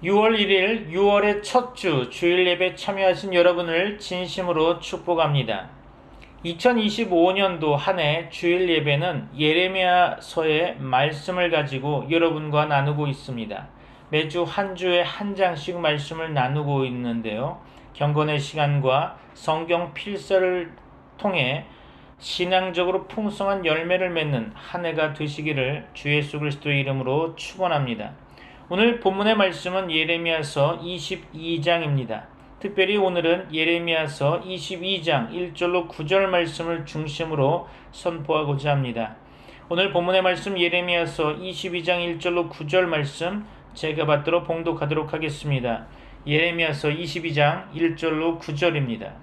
6월 1일 6월의 첫 주 주일 예배 참여하신 여러분을 진심으로 축복합니다. 2025년도 한 해 주일 예배는 예레미야서의 말씀을 가지고 여러분과 나누고 있습니다. 매주 한 주에 한 장씩 말씀을 나누고 있는데요. 경건의 시간과 성경 필사를 통해 신앙적으로 풍성한 열매를 맺는 한 해가 되시기를 주 예수 그리스도의 이름으로 축원합니다. 오늘 본문의 말씀은 예레미야서 22장입니다. 특별히 오늘은 예레미야서 22장 1절로 9절 말씀을 중심으로 선포하고자 합니다. 오늘 본문의 말씀 예레미야서 22장 1절로 9절 말씀 제가 받들어 봉독하도록 하겠습니다. 예레미야서 22장 1절로 9절입니다.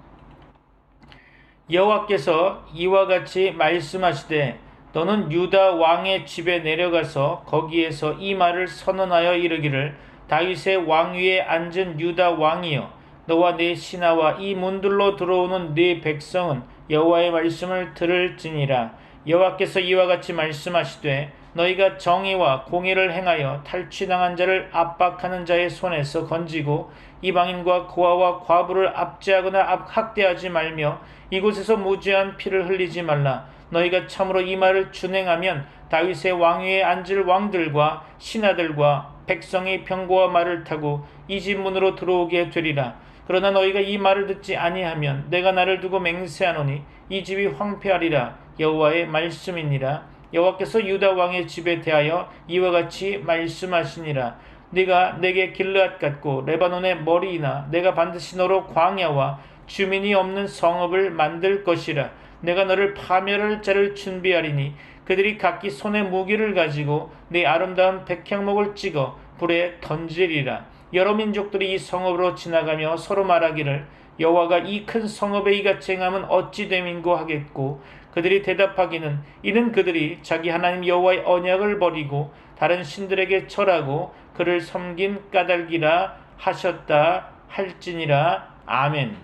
여호와께서 이와 같이 말씀하시되 너는 유다 왕의 집에 내려가서 거기에서 이 말을 선언하여 이르기를 다윗의 왕위에 앉은 유다 왕이여 너와 네 신하와 이 문들로 들어오는 네 백성은 여호와의 말씀을 들을지니라. 여호와께서 이와 같이 말씀하시되 너희가 정의와 공의를 행하여 탈취당한 자를 압박하는 자의 손에서 건지고 이방인과 고아와 과부를 압제하거나 학대하지 말며 이곳에서 무죄한 피를 흘리지 말라. 너희가 참으로 이 말을 준행하면 다윗의 왕위에 앉을 왕들과 신하들과 백성의 병거와 말을 타고 이 집 문으로 들어오게 되리라. 그러나 너희가 이 말을 듣지 아니하면 내가 나를 두고 맹세하노니 이 집이 황폐하리라. 여호와의 말씀이니라. 여호와께서 유다 왕의 집에 대하여 이와 같이 말씀하시니라. 네가 내게 길르앗 같고 레바논의 머리이나 내가 반드시 너로 광야와 주민이 없는 성읍을 만들 것이라. 내가 너를 파멸할 자를 준비하리니 그들이 각기 손에 무기를 가지고 네 아름다운 백향목을 찍어 불에 던지리라. 여러 민족들이 이 성읍으로 지나가며 서로 말하기를 여호와가 이 큰 성읍에 이같이 행함은 어찌 됨인고 하겠고 그들이 대답하기는 이는 그들이 자기 하나님 여호와의 언약을 버리고 다른 신들에게 절하고 그를 섬긴 까닭이라 하셨다 할지니라. 아멘.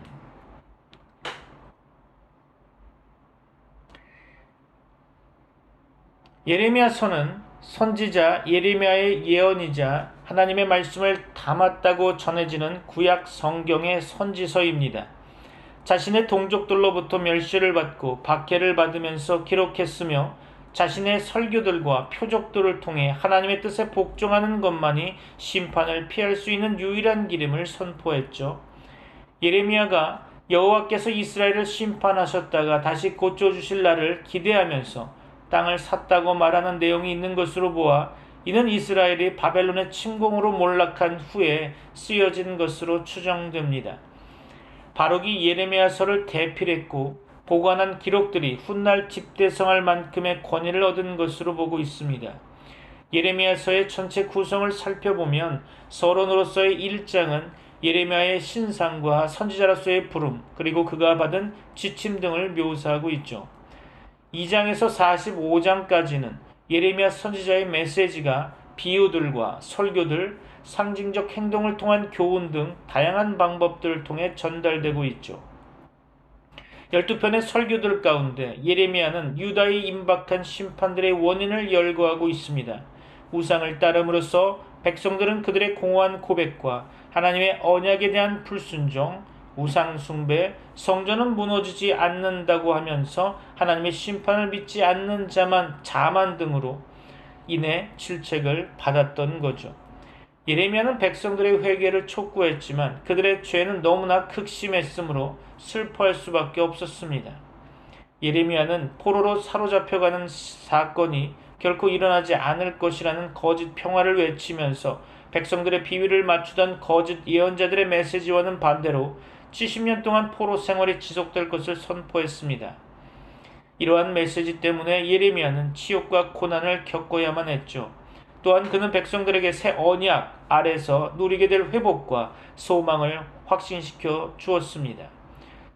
예레미야서는 선지자 예레미야의 예언이자 하나님의 말씀을 담았다고 전해지는 구약 성경의 선지서입니다. 자신의 동족들로부터 멸시를 받고 박해를 받으면서 기록했으며 자신의 설교들과 표적들을 통해 하나님의 뜻에 복종하는 것만이 심판을 피할 수 있는 유일한 길임을 선포했죠. 예레미야가 여호와께서 이스라엘을 심판하셨다가 다시 고쳐주실 날을 기대하면서 땅을 샀다고 말하는 내용이 있는 것으로 보아 이는 이스라엘이 바벨론의 침공으로 몰락한 후에 쓰여진 것으로 추정됩니다. 바룩이 예레미야서를 대필했고 보관한 기록들이 훗날 집대성할 만큼의 권위를 얻은 것으로 보고 있습니다. 예레미야서의 전체 구성을 살펴보면 서론으로서의 1장은 예레미야의 신상과 선지자로서의 부름 그리고 그가 받은 지침 등을 묘사하고 있죠. 2장에서 45장까지는 예레미야 선지자의 메시지가 비유들과 설교들, 상징적 행동을 통한 교훈 등 다양한 방법들을 통해 전달되고 있죠. 12편의 설교들 가운데 예레미야는 유다의 임박한 심판들의 원인을 열거하고 있습니다. 우상을 따름으로써 백성들은 그들의 공허한 고백과 하나님의 언약에 대한 불순종, 우상 숭배, 성전은 무너지지 않는다고 하면서 하나님의 심판을 믿지 않는 자만 등으로 인해 질책을 받았던 거죠. 예레미야는 백성들의 회개를 촉구했지만 그들의 죄는 너무나 극심했으므로 슬퍼할 수밖에 없었습니다. 예레미야는 포로로 사로잡혀가는 사건이 결코 일어나지 않을 것이라는 거짓 평화를 외치면서 백성들의 비위를 맞추던 거짓 예언자들의 메시지와는 반대로 70년 동안 포로 생활이 지속될 것을 선포했습니다. 이러한 메시지 때문에 예레미야는 치욕과 고난을 겪어야만 했죠. 또한 그는 백성들에게 새 언약 아래서 누리게 될 회복과 소망을 확신시켜 주었습니다.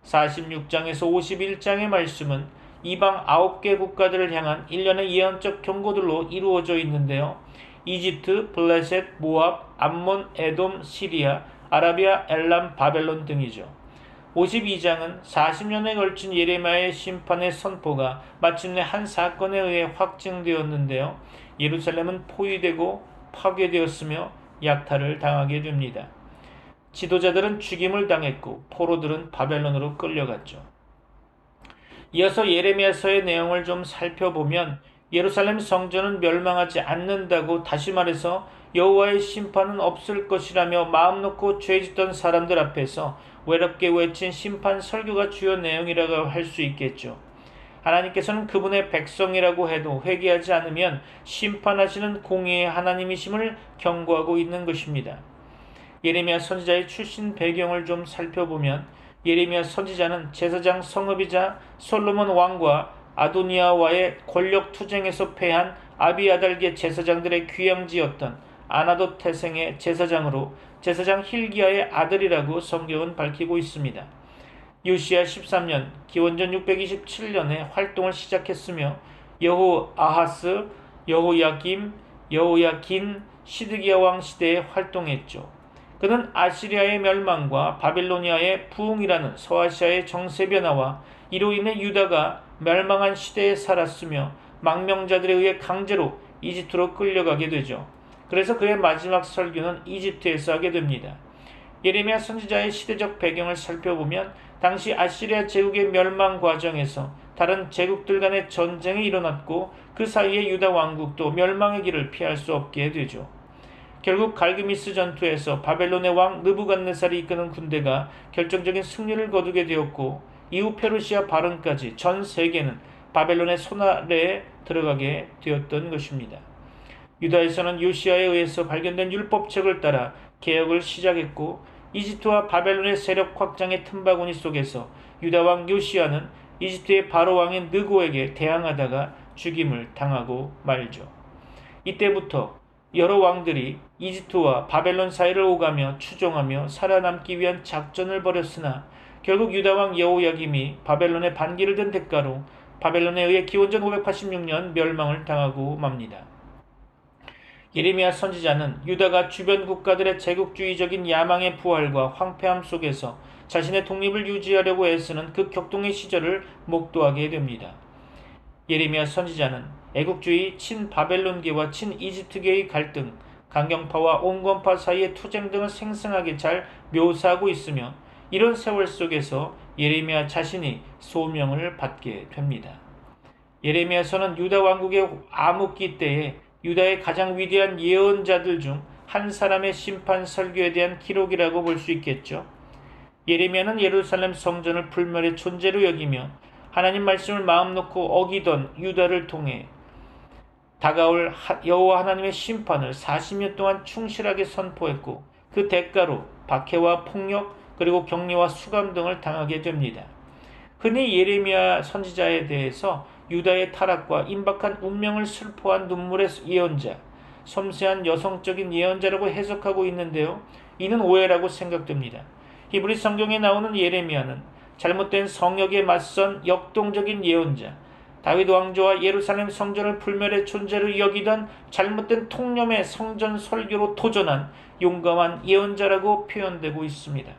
46장에서 51장의 말씀은 이방 9개 국가들을 향한 일련의 예언적 경고들로 이루어져 있는데요. 이집트, 블레셋, 모압, 암몬, 에돔, 시리아, 아라비아, 엘람, 바벨론 등이죠. 52장은 40년에 걸친 예레미야의 심판의 선포가 마침내 한 사건에 의해 확증되었는데요. 예루살렘은 포위되고 파괴되었으며 약탈을 당하게 됩니다. 지도자들은 죽임을 당했고 포로들은 바벨론으로 끌려갔죠. 이어서 예레미야서의 내용을 좀 살펴보면 예루살렘 성전은 멸망하지 않는다고, 다시 말해서 여호와의 심판은 없을 것이라며 마음 놓고 죄짓던 사람들 앞에서 외롭게 외친 심판 설교가 주요 내용이라고 할 수 있겠죠. 하나님께서는 그분의 백성이라고 해도 회개하지 않으면 심판하시는 공의의 하나님이심을 경고하고 있는 것입니다. 예레미야 선지자의 출신 배경을 좀 살펴보면 예레미야 선지자는 제사장 성읍이자 솔로몬 왕과 아도니아와의 권력 투쟁에서 패한 아비아달계 제사장들의 귀양지였던 아나돗 태생의 제사장으로 제사장 힐기야의 아들이라고 성경은 밝히고 있습니다. 요시야 13년 기원전 627년에 활동을 시작했으며 여호아하스, 여호야김, 여호야긴, 시드기야 왕 시대에 활동했죠. 그는 아시리아의 멸망과 바빌로니아의 부흥이라는 서아시아의 정세 변화와 이로 인해 유다가 멸망한 시대에 살았으며 망명자들에 의해 강제로 이집트로 끌려가게 되죠. 그래서 그의 마지막 설교는 이집트에서 하게 됩니다. 예레미야 선지자의 시대적 배경을 살펴보면 당시 아시리아 제국의 멸망 과정에서 다른 제국들 간의 전쟁이 일어났고 그 사이에 유다 왕국도 멸망의 길을 피할 수 없게 되죠. 결국 갈그미스 전투에서 바벨론의 왕 느부갓네살이 이끄는 군대가 결정적인 승리를 거두게 되었고 이후 페르시아 발언까지 전 세계는 바벨론의 손아래에 들어가게 되었던 것입니다. 유다에서는 요시야에 의해서 발견된 율법책을 따라 개혁을 시작했고 이집트와 바벨론의 세력 확장의 틈바구니 속에서 유다 왕 요시야는 이집트의 바로 왕인 느고에게 대항하다가 죽임을 당하고 말죠. 이때부터 여러 왕들이 이집트와 바벨론 사이를 오가며 추종하며 살아남기 위한 작전을 벌였으나 결국 유다 왕 여호야김이 바벨론의 반기를 든 대가로 바벨론에 의해 기원전 586년 멸망을 당하고 맙니다. 예레미야 선지자는 유다가 주변 국가들의 제국주의적인 야망의 부활과 황폐함 속에서 자신의 독립을 유지하려고 애쓰는 그 격동의 시절을 목도하게 됩니다. 예레미야 선지자는 애국주의 친바벨론계와 친이집트계의 갈등, 강경파와 온건파 사이의 투쟁 등을 생생하게 잘 묘사하고 있으며 이런 세월 속에서 예레미야 자신이 소명을 받게 됩니다. 예레미야서는 유다 왕국의 암흑기 때에 유다의 가장 위대한 예언자들 중 한 사람의 심판 설교에 대한 기록이라고 볼 수 있겠죠. 예레미야는 예루살렘 성전을 불멸의 존재로 여기며 하나님 말씀을 마음 놓고 어기던 유다를 통해 다가올 여호와 하나님의 심판을 40년 동안 충실하게 선포했고 그 대가로 박해와 폭력 그리고 격리와 수감 등을 당하게 됩니다. 흔히 예레미야 선지자에 대해서 유다의 타락과 임박한 운명을 슬퍼한 눈물의 예언자, 섬세한 여성적인 예언자라고 해석하고 있는데요. 이는 오해라고 생각됩니다. 히브리 성경에 나오는 예레미야는 잘못된 성역에 맞선 역동적인 예언자, 다윗 왕조와 예루살렘 성전을 불멸의 존재로 여기던 잘못된 통념의 성전 설교로 도전한 용감한 예언자라고 표현되고 있습니다.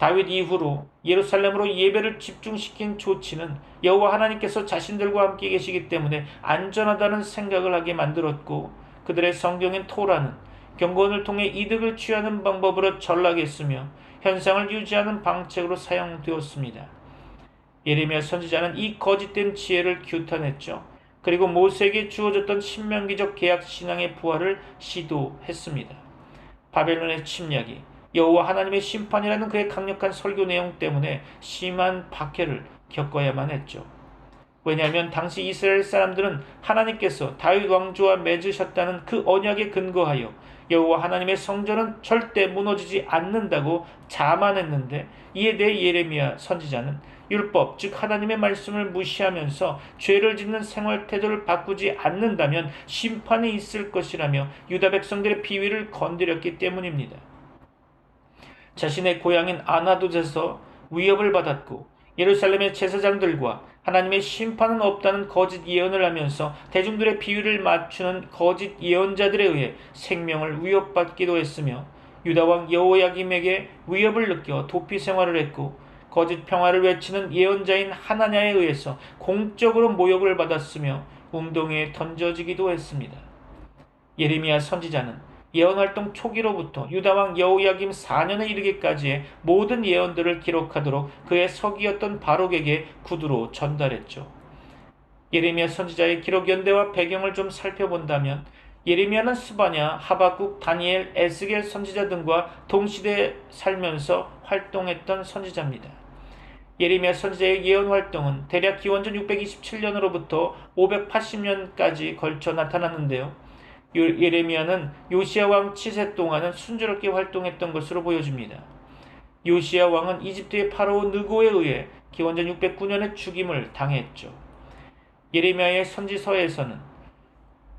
다윗 이후로 예루살렘으로 예배를 집중시킨 조치는 여호와 하나님께서 자신들과 함께 계시기 때문에 안전하다는 생각을 하게 만들었고 그들의 성경인 토라는 경건을 통해 이득을 취하는 방법으로 전락했으며 현상을 유지하는 방책으로 사용되었습니다. 예레미야 선지자는 이 거짓된 지혜를 규탄했죠. 그리고 모세에게 주어졌던 신명기적 계약 신앙의 부활을 시도했습니다. 바벨론의 침략이 여호와 하나님의 심판이라는 그의 강력한 설교 내용 때문에 심한 박해를 겪어야만 했죠. 왜냐하면 당시 이스라엘 사람들은 하나님께서 다윗 왕조와 맺으셨다는 그 언약에 근거하여 여호와 하나님의 성전은 절대 무너지지 않는다고 자만했는데 이에 대해 예레미야 선지자는 율법 즉 하나님의 말씀을 무시하면서 죄를 짓는 생활 태도를 바꾸지 않는다면 심판이 있을 것이라며 유다 백성들의 비위를 건드렸기 때문입니다. 자신의 고향인 아나돗에서 위협을 받았고 예루살렘의 제사장들과 하나님의 심판은 없다는 거짓 예언을 하면서 대중들의 비위를 맞추는 거짓 예언자들에 의해 생명을 위협받기도 했으며 유다왕 여호야김에게 위협을 느껴 도피 생활을 했고 거짓 평화를 외치는 예언자인 하나냐에 의해서 공적으로 모욕을 받았으며 운동에 던져지기도 했습니다. 예레미야 선지자는 예언활동 초기로부터 유다왕 여호야김 4년에 이르기까지의 모든 예언들을 기록하도록 그의 서기였던 바룩에게 구두로 전달했죠. 예레미야 선지자의 기록 연대와 배경을 좀 살펴본다면 예레미야는 스바냐, 하박국, 다니엘, 에스겔 선지자 등과 동시대에 살면서 활동했던 선지자입니다. 예레미야 선지자의 예언 활동은 대략 기원전 627년으로부터 580년까지 걸쳐 나타났는데요. 예레미야는 요시야 왕 치세 동안은 순조롭게 활동했던 것으로 보여집니다. 요시야 왕은 이집트의 파라오 느고에 의해 기원전 609년에 죽임을 당했죠. 예레미야의 선지서에서는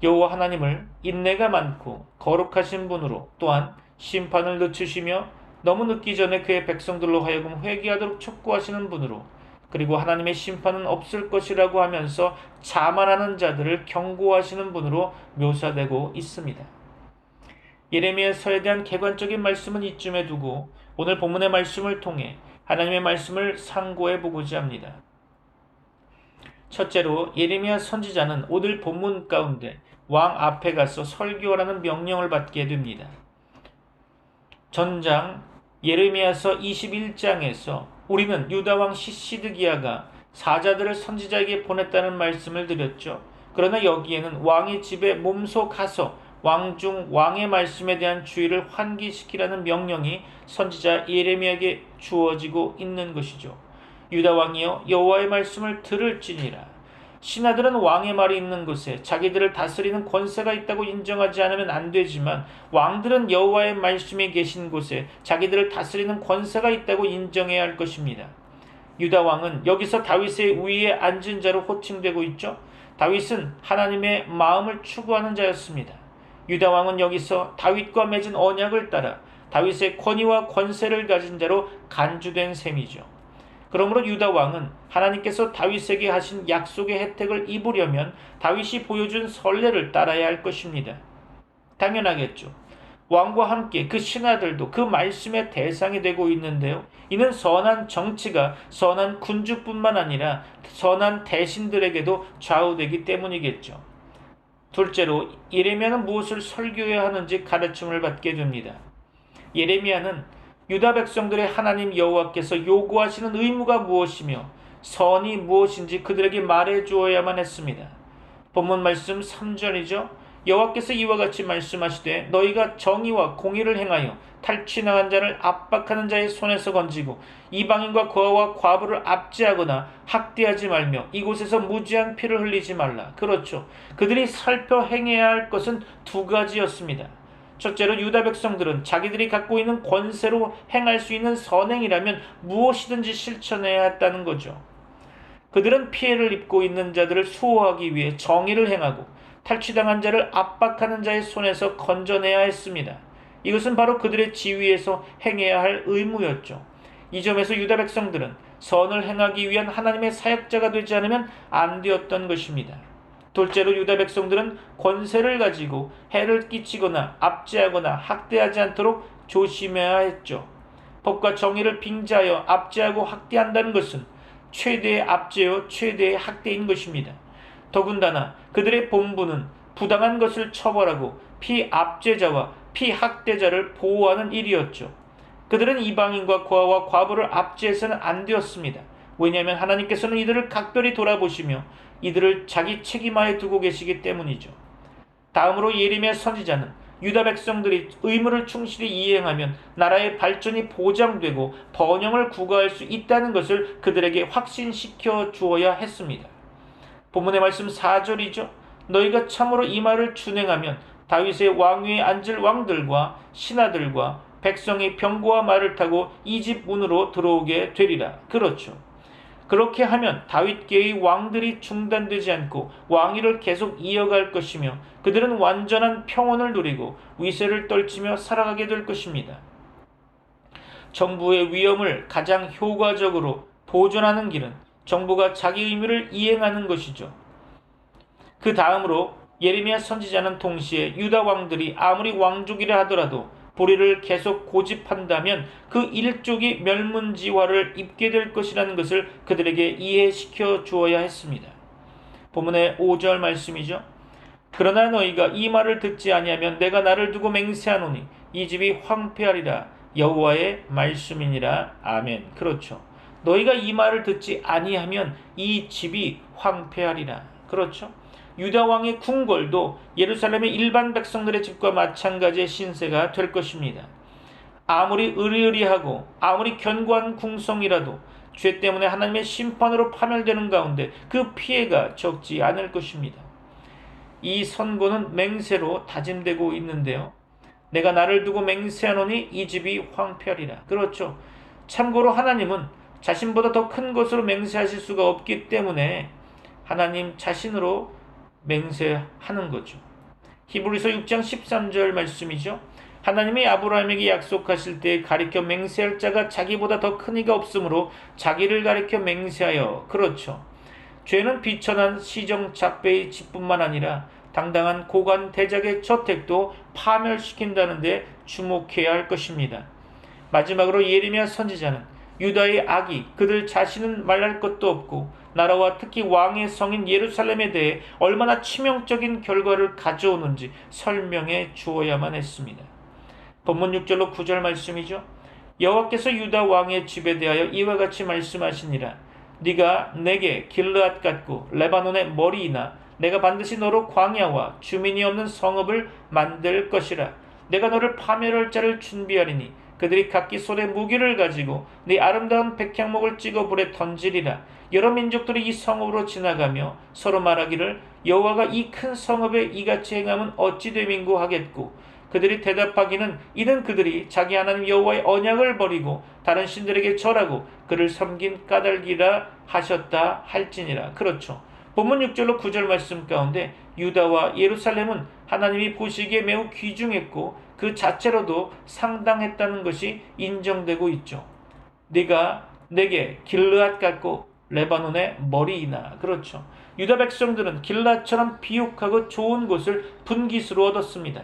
여호와 하나님을 인내가 많고 거룩하신 분으로, 또한 심판을 늦추시며 너무 늦기 전에 그의 백성들로 하여금 회개하도록 촉구하시는 분으로, 그리고 하나님의 심판은 없을 것이라고 하면서 자만하는 자들을 경고하시는 분으로 묘사되고 있습니다. 예레미야서에 대한 객관적인 말씀은 이쯤에 두고 오늘 본문의 말씀을 통해 하나님의 말씀을 상고해 보고자 합니다. 첫째로 예레미야 선지자는 오늘 본문 가운데 왕 앞에 가서 설교하라는 명령을 받게 됩니다. 전장 예레미야서 21장에서 우리는 유다왕 시드기야가 사자들을 선지자에게 보냈다는 말씀을 드렸죠. 그러나 여기에는 왕의 집에 몸소 가서 왕중 왕의 말씀에 대한 주의를 환기시키라는 명령이 선지자 예레미야에게 주어지고 있는 것이죠. 유다왕이여 여호와의 말씀을 들을지니라. 신하들은 왕의 말이 있는 곳에 자기들을 다스리는 권세가 있다고 인정하지 않으면 안 되지만, 왕들은 여호와의 말씀이 계신 곳에 자기들을 다스리는 권세가 있다고 인정해야 할 것입니다. 유다 왕은 여기서 다윗의 위에 앉은 자로 호칭되고 있죠. 다윗은 하나님의 마음을 추구하는 자였습니다. 유다 왕은 여기서 다윗과 맺은 언약을 따라 다윗의 권위와 권세를 가진 자로 간주된 셈이죠. 그러므로 유다 왕은 하나님께서 다윗에게 하신 약속의 혜택을 입으려면 다윗이 보여준 선례를 따라야 할 것입니다. 당연하겠죠. 왕과 함께 그 신하들도 그 말씀의 대상이 되고 있는데요. 이는 선한 정치가 선한 군주뿐만 아니라 선한 대신들에게도 좌우되기 때문이겠죠. 둘째로 예레미야는 무엇을 설교해야 하는지 가르침을 받게 됩니다. 예레미야는 유다 백성들의 하나님 여호와께서 요구하시는 의무가 무엇이며 선이 무엇인지 그들에게 말해 주어야만 했습니다. 본문 말씀 3절이죠. 여호와께서 이와 같이 말씀하시되 너희가 정의와 공의를 행하여 탈취당한 자를 압박하는 자의 손에서 건지고 이방인과 고아와 과부를 압제하거나 학대하지 말며 이곳에서 무지한 피를 흘리지 말라. 그렇죠. 그들이 살펴 행해야 할 것은 두 가지였습니다. 첫째로 유다 백성들은 자기들이 갖고 있는 권세로 행할 수 있는 선행이라면 무엇이든지 실천해야 했다는 거죠. 그들은 피해를 입고 있는 자들을 수호하기 위해 정의를 행하고 탈취당한 자를 압박하는 자의 손에서 건져내야 했습니다. 이것은 바로 그들의 지위에서 행해야 할 의무였죠. 이 점에서 유다 백성들은 선을 행하기 위한 하나님의 사역자가 되지 않으면 안 되었던 것입니다. 둘째로 유다 백성들은 권세를 가지고 해를 끼치거나 압제하거나 학대하지 않도록 조심해야 했죠. 법과 정의를 빙자하여 압제하고 학대한다는 것은 최대의 압제요 최대의 학대인 것입니다. 더군다나 그들의 본분은 부당한 것을 처벌하고 피압제자와 피학대자를 보호하는 일이었죠. 그들은 이방인과 고아와 과부를 압제해서는 안 되었습니다. 왜냐하면 하나님께서는 이들을 각별히 돌아보시며 이들을 자기 책임하에 두고 계시기 때문이죠. 다음으로 예레미야 선지자는 유다 백성들이 의무를 충실히 이행하면 나라의 발전이 보장되고 번영을 구가할 수 있다는 것을 그들에게 확신시켜 주어야 했습니다. 본문의 말씀 4절이죠. 너희가 참으로 이 말을 준행하면 다윗의 왕위에 앉을 왕들과 신하들과 백성이 병거와 말을 타고 이 집 문으로 들어오게 되리라. 그렇죠. 그렇게 하면 다윗계의 왕들이 중단되지 않고 왕위를 계속 이어갈 것이며 그들은 완전한 평온을 누리고 위세를 떨치며 살아가게 될 것입니다. 정부의 위엄을 가장 효과적으로 보존하는 길은 정부가 자기 의무를 이행하는 것이죠. 그 다음으로 예레미야 선지자는 동시에 유다 왕들이 아무리 왕족이라 하더라도 불의를 계속 고집한다면 그 일족이 멸문지화를 입게 될 것이라는 것을 그들에게 이해시켜 주어야 했습니다. 본문의 5절 말씀이죠. 그러나 너희가 이 말을 듣지 아니하면 내가 나를 두고 맹세하노니 이 집이 황폐하리라. 여호와의 말씀이니라. 아멘. 그렇죠. 너희가 이 말을 듣지 아니하면 이 집이 황폐하리라. 그렇죠. 유다 왕의 궁궐도 예루살렘의 일반 백성들의 집과 마찬가지의 신세가 될 것입니다. 아무리 의리의리하고 아무리 견고한 궁성이라도 죄 때문에 하나님의 심판으로 파멸되는 가운데 그 피해가 적지 않을 것입니다. 이 선고는 맹세로 다짐되고 있는데요. 내가 나를 두고 맹세하노니 이 집이 황폐하리라. 그렇죠. 참고로 하나님은 자신보다 더 큰 것으로 맹세하실 수가 없기 때문에 하나님 자신으로 맹세하는 거죠. 히브리서 6장 13절 말씀이죠. 하나님이 아브라함에게 약속하실 때 가리켜 맹세할 자가 자기보다 더 큰 이가 없으므로 자기를 가리켜 맹세하여. 그렇죠. 죄는 비천한 시정 잡배의 집뿐만 아니라 당당한 고관 대작의 저택도 파멸시킨다는 데 주목해야 할 것입니다. 마지막으로 예레미야 선지자는 유다의 악이 그들 자신은 말할 것도 없고 나라와 특히 왕의 성인 예루살렘에 대해 얼마나 치명적인 결과를 가져오는지 설명해 주어야만 했습니다. 본문 6절로 9절 말씀이죠. 여호와께서 유다 왕의 집에 대하여 이와 같이 말씀하시니라. 네가 내게 길르앗 같고 레바논의 머리이나 내가 반드시 너로 광야와 주민이 없는 성읍을 만들 것이라. 내가 너를 파멸할 자를 준비하리니 그들이 각기 손에 무기를 가지고 네 아름다운 백향목을 찍어 불에 던지리라. 여러 민족들이 이 성읍으로 지나가며 서로 말하기를 여호와가 이 큰 성읍에 이같이 행함은 어찌 됨인고 하겠고 그들이 대답하기는 이는 그들이 자기 하나님 여호와의 언약을 버리고 다른 신들에게 절하고 그를 섬긴 까닭이라 하셨다 할지니라. 그렇죠. 본문 6절로 9절 말씀 가운데 유다와 예루살렘은 하나님이 보시기에 매우 귀중했고 그 자체로도 상당했다는 것이 인정되고 있죠. 네가 내게 길르앗 같고 레바논의 머리이나. 그렇죠. 유다 백성들은 길르앗처럼 비옥하고 좋은 곳을 분깃으로 얻었습니다.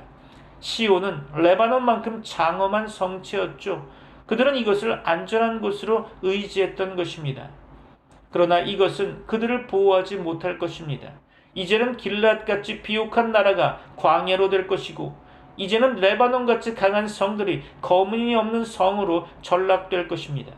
시온은 레바논만큼 장엄한 성체였죠. 그들은 이것을 안전한 곳으로 의지했던 것입니다. 그러나 이것은 그들을 보호하지 못할 것입니다. 이제는 길앗같이 비옥한 나라가 광야로 될 것이고 이제는 레바논같이 강한 성들이 거문이 없는 성으로 전락될 것입니다.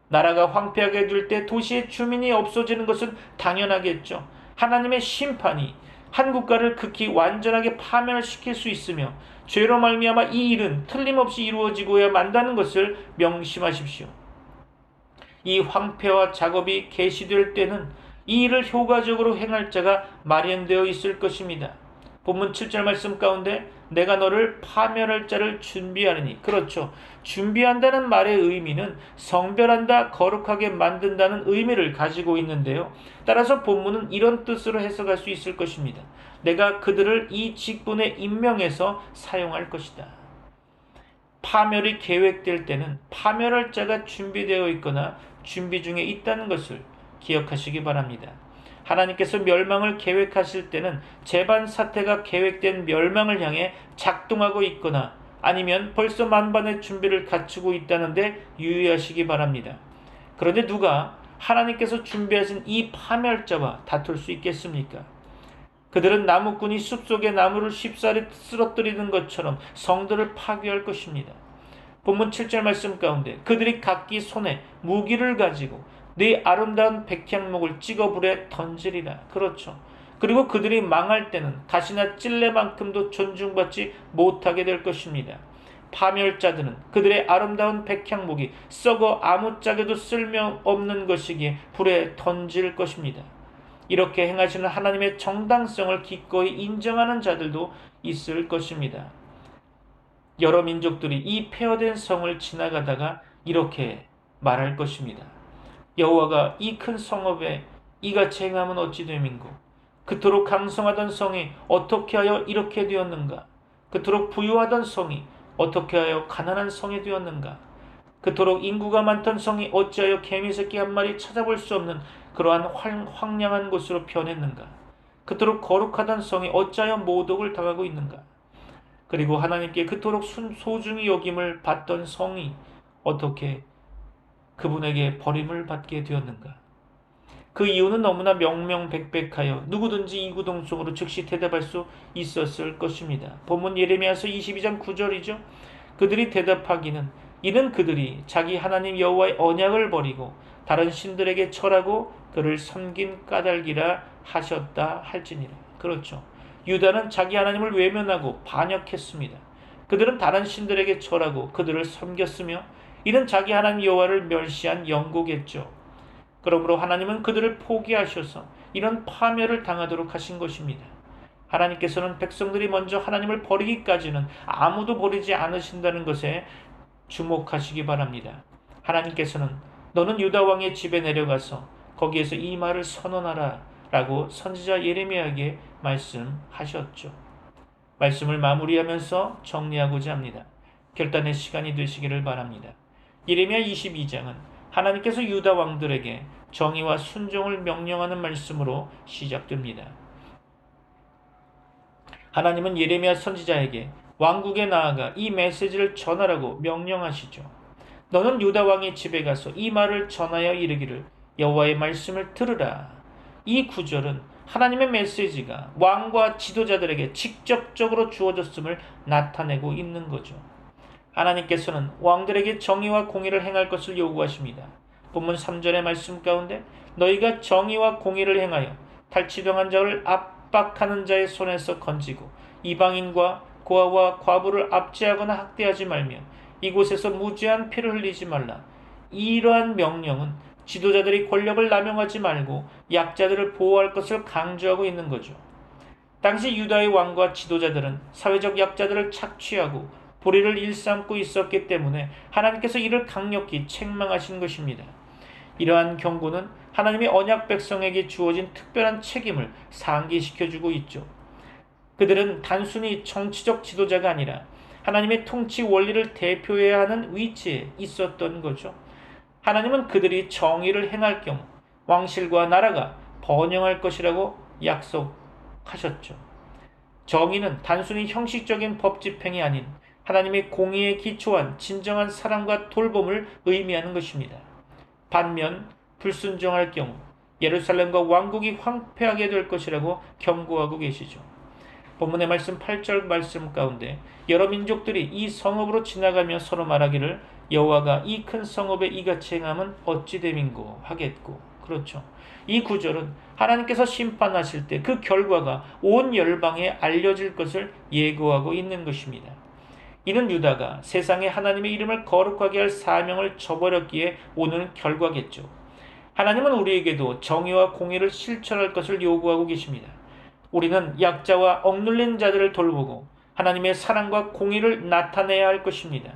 나라가 황폐하게 될 때 도시의 주민이 없어지는 것은 당연하겠죠. 하나님의 심판이 한 국가를 극히 완전하게 파멸시킬 수 있으며 죄로 말미암아 이 일은 틀림없이 이루어지고야 만다는 것을 명심하십시오. 이 황폐화 작업이 개시될 때는 이 일을 효과적으로 행할 자가 마련되어 있을 것입니다. 본문 7절 말씀 가운데 내가 너를 파멸할 자를 준비하리니. 그렇죠. 준비한다는 말의 의미는 성별한다, 거룩하게 만든다는 의미를 가지고 있는데요. 따라서 본문은 이런 뜻으로 해석할 수 있을 것입니다. 내가 그들을 이 직분에 임명해서 사용할 것이다. 파멸이 계획될 때는 파멸할 자가 준비되어 있거나 준비 중에 있다는 것을 기억하시기 바랍니다. 하나님께서 멸망을 계획하실 때는 재반 사태가 계획된 멸망을 향해 작동하고 있거나 아니면 벌써 만반의 준비를 갖추고 있다는데 유의하시기 바랍니다. 그런데 누가 하나님께서 준비하신 이 파멸자와 다툴 수 있겠습니까? 그들은 나무꾼이 숲속의 나무를 쉽사리 쓰러뜨리는 것처럼 성들을 파괴할 것입니다. 본문 7절 말씀 가운데 그들이 각기 손에 무기를 가지고 네 아름다운 백향목을 찍어 불에 던지리라. 그렇죠. 그리고 그들이 망할 때는 가시나 찔레만큼도 존중받지 못하게 될 것입니다. 파멸자들은 그들의 아름다운 백향목이 썩어 아무짝에도 쓸모없는 것이기에 불에 던질 것입니다. 이렇게 행하시는 하나님의 정당성을 기꺼이 인정하는 자들도 있을 것입니다. 여러 민족들이 이 폐허된 성을 지나가다가 이렇게 말할 것입니다. 여호와가 이 큰 성읍에 이같이 행함은 어찌 됨인고 그토록 강성하던 성이 어떻게 하여 이렇게 되었는가? 그토록 부유하던 성이 어떻게 하여 가난한 성이 되었는가? 그토록 인구가 많던 성이 어찌하여 개미새끼 한 마리 찾아볼 수 없는 그러한 황량한 곳으로 변했는가? 그토록 거룩하던 성이 어찌하여 모독을 당하고 있는가? 그리고 하나님께 그토록 소중히 여김을 받던 성이 어떻게 그분에게 버림을 받게 되었는가? 그 이유는 너무나 명명백백하여 누구든지 이구동성으로 즉시 대답할 수 있었을 것입니다. 본문 예레미야서 22장 9절이죠. 그들이 대답하기는 이는 그들이 자기 하나님 여호와의 언약을 버리고 다른 신들에게 절하고 그를 섬긴 까닭이라 하셨다 할지니라. 그렇죠. 유다는 자기 하나님을 외면하고 반역했습니다. 그들은 다른 신들에게 절하고 그들을 섬겼으며 이는 자기 하나님 여호와를 멸시한 영고겠죠. 그러므로 하나님은 그들을 포기하셔서 이런 파멸을 당하도록 하신 것입니다. 하나님께서는 백성들이 먼저 하나님을 버리기까지는 아무도 버리지 않으신다는 것에 주목하시기 바랍니다. 하나님께서는 너는 유다 왕의 집에 내려가서 거기에서 이 말을 선언하라 라고 선지자 예레미야에게 말씀하셨죠. 말씀을 마무리하면서 정리하고자 합니다. 결단의 시간이 되시기를 바랍니다. 예레미야 22장은 하나님께서 유다 왕들에게 정의와 순종을 명령하는 말씀으로 시작됩니다. 하나님은 예레미야 선지자에게 왕국에 나아가 이 메시지를 전하라고 명령하시죠. 너는 유다 왕의 집에 가서 이 말을 전하여 이르기를 여호와의 말씀을 들으라. 이 구절은 하나님의 메시지가 왕과 지도자들에게 직접적으로 주어졌음을 나타내고 있는 거죠. 하나님께서는 왕들에게 정의와 공의를 행할 것을 요구하십니다. 본문 3절의 말씀 가운데 너희가 정의와 공의를 행하여 탈취당한 자를 압박하는 자의 손에서 건지고 이방인과 고아와 과부를 압제하거나 학대하지 말며 이곳에서 무죄한 피를 흘리지 말라. 이러한 명령은 지도자들이 권력을 남용하지 말고 약자들을 보호할 것을 강조하고 있는 거죠. 당시 유다의 왕과 지도자들은 사회적 약자들을 착취하고 불의를 일삼고 있었기 때문에 하나님께서 이를 강력히 책망하신 것입니다. 이러한 경고는 하나님의 언약 백성에게 주어진 특별한 책임을 상기시켜주고 있죠. 그들은 단순히 정치적 지도자가 아니라 하나님의 통치 원리를 대표해야 하는 위치에 있었던 거죠. 하나님은 그들이 정의를 행할 경우 왕실과 나라가 번영할 것이라고 약속하셨죠. 정의는 단순히 형식적인 법 집행이 아닌 하나님의 공의에 기초한 진정한 사랑과 돌봄을 의미하는 것입니다. 반면 불순종할 경우 예루살렘과 왕국이 황폐하게 될 것이라고 경고하고 계시죠. 본문의 말씀 8절 말씀 가운데 여러 민족들이 이 성읍으로 지나가며 서로 말하기를 여호와가 이 큰 성읍에 이같이 행함은 어찌 됨인고 하겠고. 그렇죠. 이 구절은 하나님께서 심판하실 때 그 결과가 온 열방에 알려질 것을 예고하고 있는 것입니다. 이는 유다가 세상에 하나님의 이름을 거룩하게 할 사명을 저버렸기에 오는 결과겠죠. 하나님은 우리에게도 정의와 공의를 실천할 것을 요구하고 계십니다. 우리는 약자와 억눌린 자들을 돌보고 하나님의 사랑과 공의를 나타내야 할 것입니다.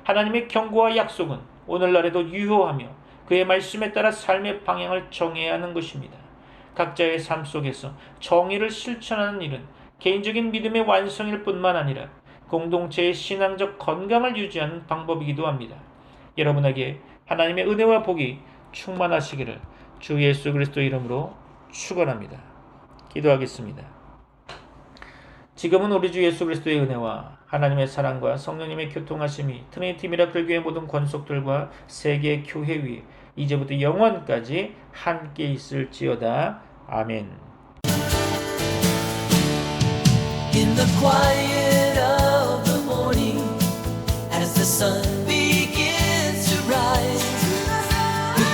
하나님의 경고와 약속은 오늘날에도 유효하며 그의 말씀에 따라 삶의 방향을 정해야 하는 것입니다. 각자의 삶 속에서 정의를 실천하는 일은 개인적인 믿음의 완성일 뿐만 아니라 공동체의 신앙적 건강을 유지하는 방법이기도 합니다. 여러분에게 하나님의 은혜와 복이 충만하시기를 주 예수 그리스도 이름으로 축원합니다. 기도하겠습니다. 지금은 우리 주 예수 그리스도의 은혜와 하나님의 사랑과 성령님의 교통하심이 트리니티 미라클 교회 모든 권속들과 세계 교회 위에 이제부터 영원까지 함께 있을지어다. 아멘. In the quiet of the morning, as the sun begins to rise, we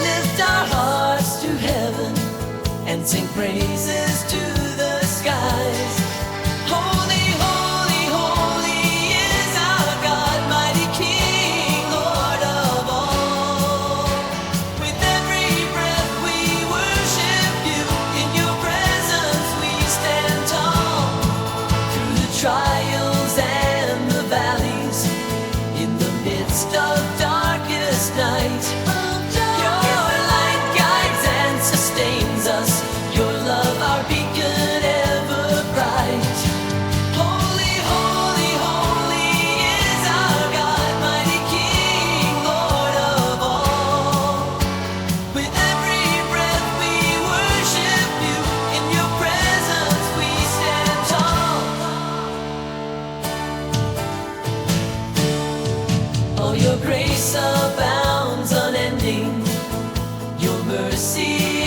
lift our hearts to heaven and sing praises to the skies. Holy, holy, holy is our God, mighty King, Lord of all. With every breath we worship you, in your presence we stand tall. Through the trials and the valleys, in the midst of darkest night, your light guides and sustains us, your love our beacon ever bright. Holy, holy, holy is our God, mighty King, Lord of all. With every breath we worship you, in your presence we stand tall. Oh, your grace abounds unending, your mercy